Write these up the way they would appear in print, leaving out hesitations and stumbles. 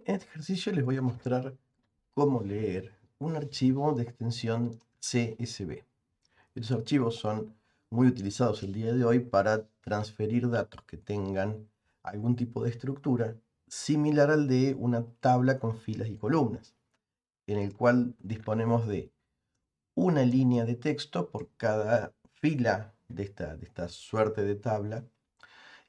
En este ejercicio les voy a mostrar cómo leer un archivo de extensión CSV. Estos archivos son muy utilizados el día de hoy para transferir datos que tengan algún tipo de estructura similar al de una tabla con filas y columnas, en el cual disponemos de una línea de texto por cada fila de esta suerte de tabla,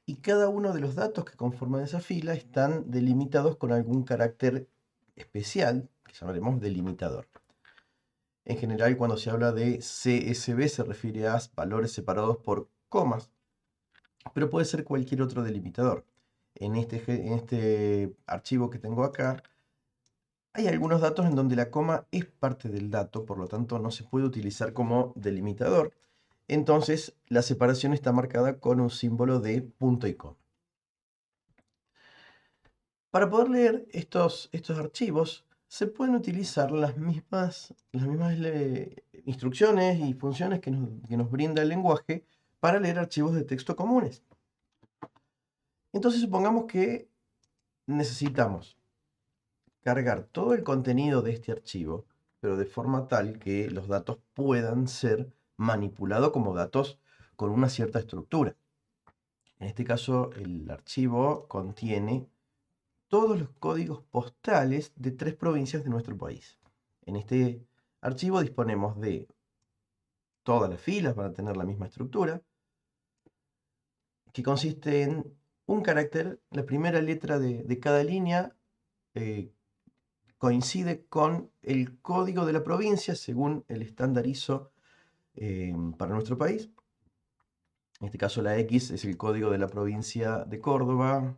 y cada uno de los datos que conforman esa fila están delimitados con algún carácter especial que llamaremos delimitador. En general, cuando se habla de CSV se refiere a valores separados por comas, pero puede ser cualquier otro delimitador. En este archivo que tengo acá, hay algunos datos en donde la coma es parte del dato, por lo tanto no se puede utilizar como delimitador. Entonces, la separación está marcada con un símbolo de punto y coma. Para poder leer estos archivos, se pueden utilizar las mismas instrucciones y funciones que nos brinda el lenguaje para leer archivos de texto comunes. Entonces, supongamos que necesitamos cargar todo el contenido de este archivo, pero de forma tal que los datos puedan ser manipulados como datos con una cierta estructura. En este caso, el archivo contiene todos los códigos postales de 3 provincias de nuestro país. En este archivo disponemos de todas las filas para tener la misma estructura, que consiste en un carácter, la primera letra de cada línea eh, coincide con el código de la provincia según el estándar ISO para nuestro país. En este caso la X es el código de la provincia de Córdoba,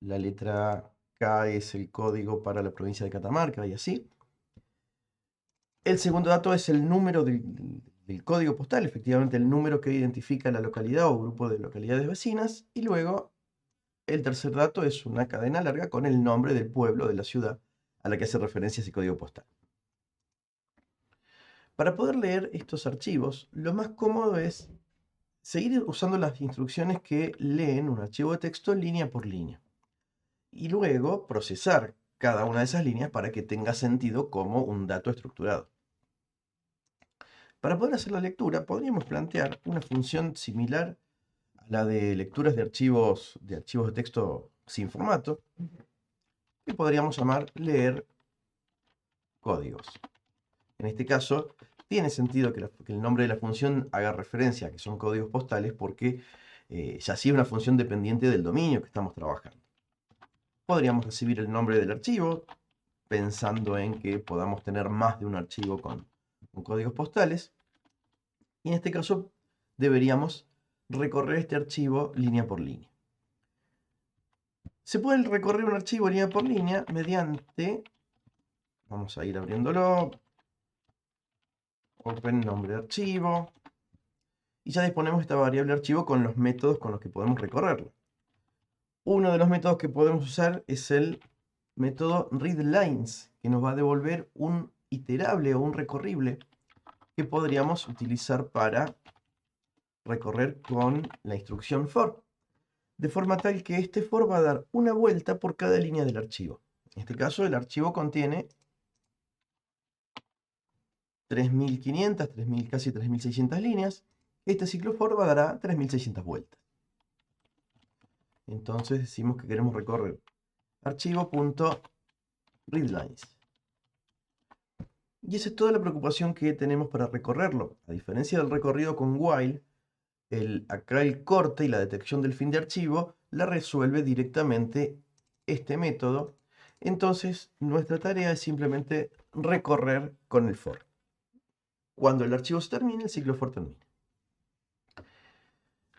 la letra K es el código para la provincia de Catamarca y así. El segundo dato es el número del código postal, efectivamente el número que identifica la localidad o grupo de localidades vecinas. Y luego el tercer dato es una cadena larga con el nombre del pueblo, de la ciudad a la que hace referencia ese código postal. Para poder leer estos archivos, lo más cómodo es seguir usando las instrucciones que leen un archivo de texto línea por línea. Y luego procesar cada una de esas líneas para que tenga sentido como un dato estructurado. Para poder hacer la lectura, podríamos plantear una función similar a la de lecturas de archivos de texto sin formato, que podríamos llamar leer códigos. En este caso, tiene sentido que el nombre de la función haga referencia a que son códigos postales porque ya sí es una función dependiente del dominio que estamos trabajando. Podríamos recibir el nombre del archivo, pensando en que podamos tener más de un archivo con códigos postales. Y en este caso deberíamos recorrer este archivo línea por línea. Se puede recorrer un archivo línea por línea mediante, vamos a ir abriéndolo, open nombre de archivo, y ya disponemos esta variable archivo con los métodos con los que podemos recorrerlo. Uno de los métodos que podemos usar es el método readLines, que nos va a devolver un iterable o un recorrible que podríamos utilizar para recorrer con la instrucción for, de forma tal que este for va a dar una vuelta por cada línea del archivo. En este caso, el archivo contiene 3.500, casi 3.600 líneas. Este ciclo for dará 3.600 vueltas. Entonces decimos que queremos recorrer archivo.readlines. Y esa es toda la preocupación que tenemos para recorrerlo. A diferencia del recorrido con while, acá el corte y la detección del fin de archivo la resuelve directamente este método. Entonces nuestra tarea es simplemente recorrer con el for. Cuando el archivo se termine, el ciclo for termina.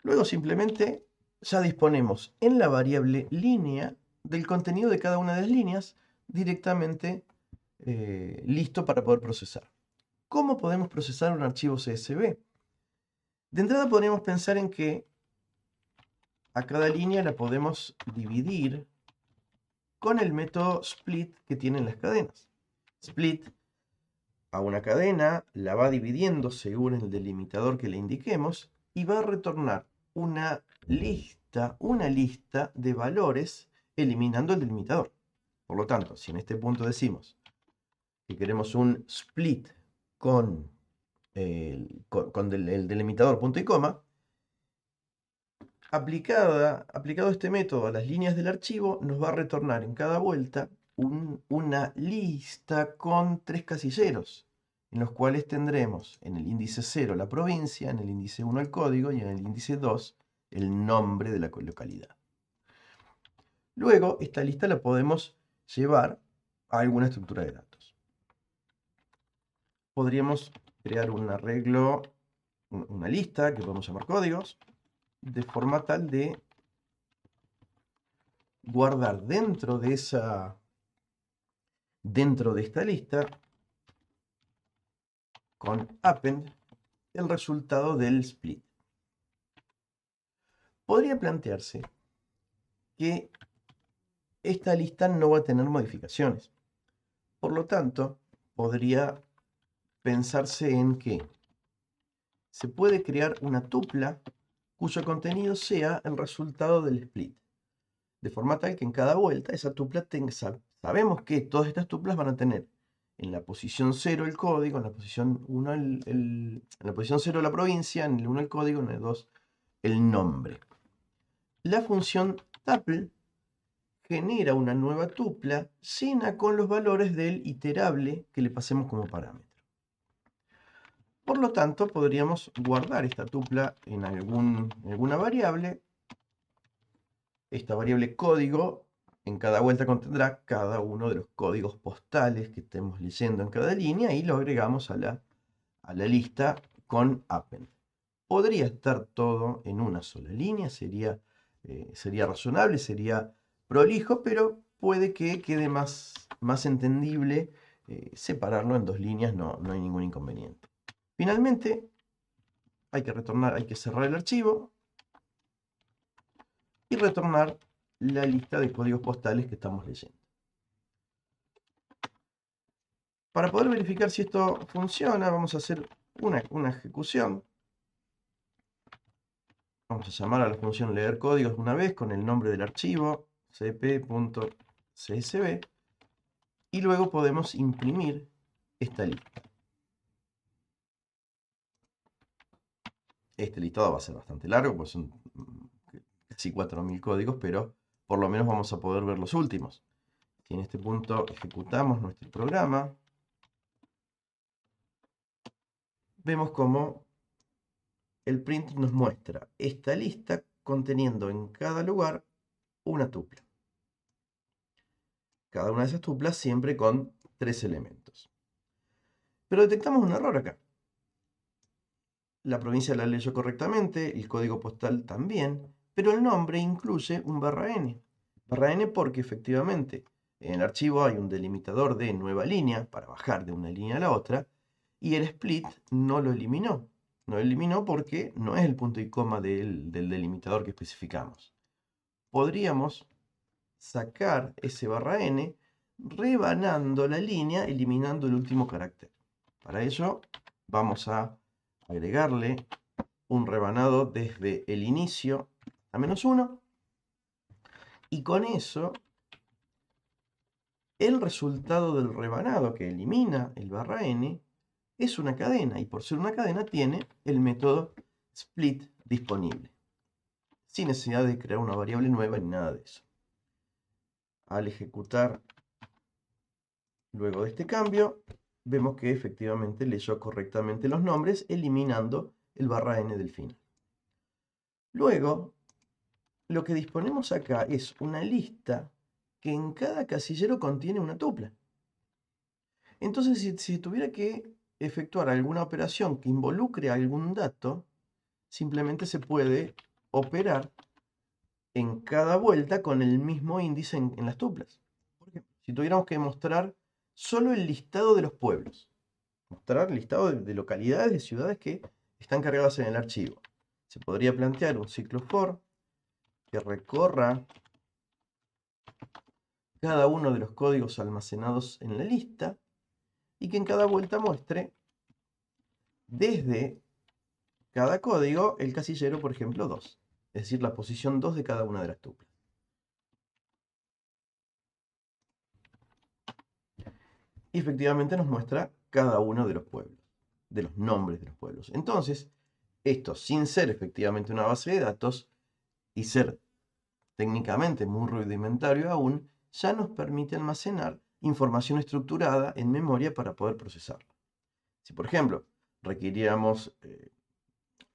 Luego simplemente ya disponemos en la variable línea del contenido de cada una de las líneas directamente listo para poder procesar. ¿Cómo podemos procesar un archivo CSV? De entrada podríamos pensar en que a cada línea la podemos dividir con el método split que tienen las cadenas. Split a una cadena la va dividiendo según el delimitador que le indiquemos y va a retornar una lista de valores eliminando el delimitador. Por lo tanto, si en este punto decimos que queremos un split con el delimitador punto y coma, aplicado este método a las líneas del archivo, nos va a retornar en cada vuelta una lista con 3 casilleros, en los cuales tendremos en el índice 0 la provincia, en el índice 1 el código y en el índice 2 el nombre de la localidad. Luego, esta lista la podemos llevar a alguna estructura de datos. Podríamos crear un arreglo, una lista que podemos llamar códigos, de forma tal de guardar dentro de esta lista con append el resultado del split. Podría plantearse que esta lista no va a tener modificaciones. Por lo tanto, podría pensarse en que se puede crear una tupla cuyo contenido sea el resultado del split. De forma tal que en cada vuelta esa tupla sabemos que todas estas tuplas van a tener en la posición 0 el código, en la posición 1 en la posición 0 la provincia, en el 1 el código, en el 2 el nombre. La función tuple genera una nueva tupla llena con los valores del iterable que le pasemos como parámetro. Por lo tanto, podríamos guardar esta tupla en alguna variable. Esta variable código en cada vuelta contendrá cada uno de los códigos postales que estemos leyendo en cada línea y lo agregamos a la lista con append. Podría estar todo en una sola línea, sería razonable, sería prolijo, pero puede que quede más entendible separarlo en 2 líneas, no hay ningún inconveniente. Finalmente, hay que cerrar el archivo y retornar la lista de códigos postales que estamos leyendo. Para poder verificar si esto funciona, vamos a hacer una ejecución. Vamos a llamar a la función leer códigos una vez con el nombre del archivo, cp.csv, y luego podemos imprimir esta lista. Este listado va a ser bastante largo, pues son casi 4000 códigos, pero por lo menos vamos a poder ver los últimos. Si en este punto ejecutamos nuestro programa, vemos cómo el print nos muestra esta lista conteniendo en cada lugar una tupla. Cada una de esas tuplas siempre con 3 elementos. Pero detectamos un error acá. La provincia la leyó correctamente, el código postal también, pero el nombre incluye un /n. /n porque efectivamente en el archivo hay un delimitador de nueva línea para bajar de una línea a la otra, y el split no lo eliminó. No lo eliminó porque no es el punto y coma del delimitador que especificamos. Podríamos sacar ese /n rebanando la línea, eliminando el último carácter. Para ello vamos a agregarle un rebanado desde el inicio a -1, y con eso el resultado del rebanado que elimina el /n es una cadena, y por ser una cadena tiene el método split disponible, sin necesidad de crear una variable nueva ni nada de eso. Al ejecutar luego de este cambio, vemos que efectivamente leyó correctamente los nombres, eliminando el /n del final. Luego, lo que disponemos acá es una lista que en cada casillero contiene una tupla. Entonces, si tuviera que efectuar alguna operación que involucre algún dato, simplemente se puede operar en cada vuelta con el mismo índice en las tuplas. Por ejemplo, si tuviéramos que mostrar solo el listado de los pueblos, mostrar el listado de localidades, de ciudades que están cargadas en el archivo, se podría plantear un ciclo for que recorra cada uno de los códigos almacenados en la lista y que en cada vuelta muestre desde cada código el casillero, por ejemplo, 2, es decir, la posición 2 de cada una de las tuplas. y efectivamente nos muestra cada uno de los pueblos, de los nombres de los pueblos. Entonces, esto, sin ser efectivamente una base de datos y ser técnicamente muy rudimentario aún, ya nos permite almacenar información estructurada en memoria para poder procesarla. Si, por ejemplo, requiriéramos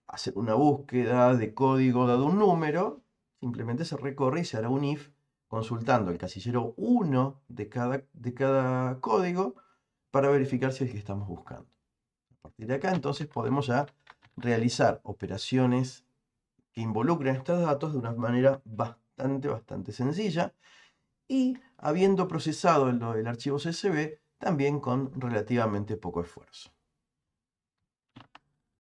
hacer una búsqueda de código dado un número, simplemente se recorre y se hará un if consultando el casillero 1 de cada código para verificar si es el que estamos buscando. A partir de acá, entonces, podemos ya realizar operaciones que involucren estos datos de una manera bastante sencilla y habiendo procesado el archivo CSV también con relativamente poco esfuerzo.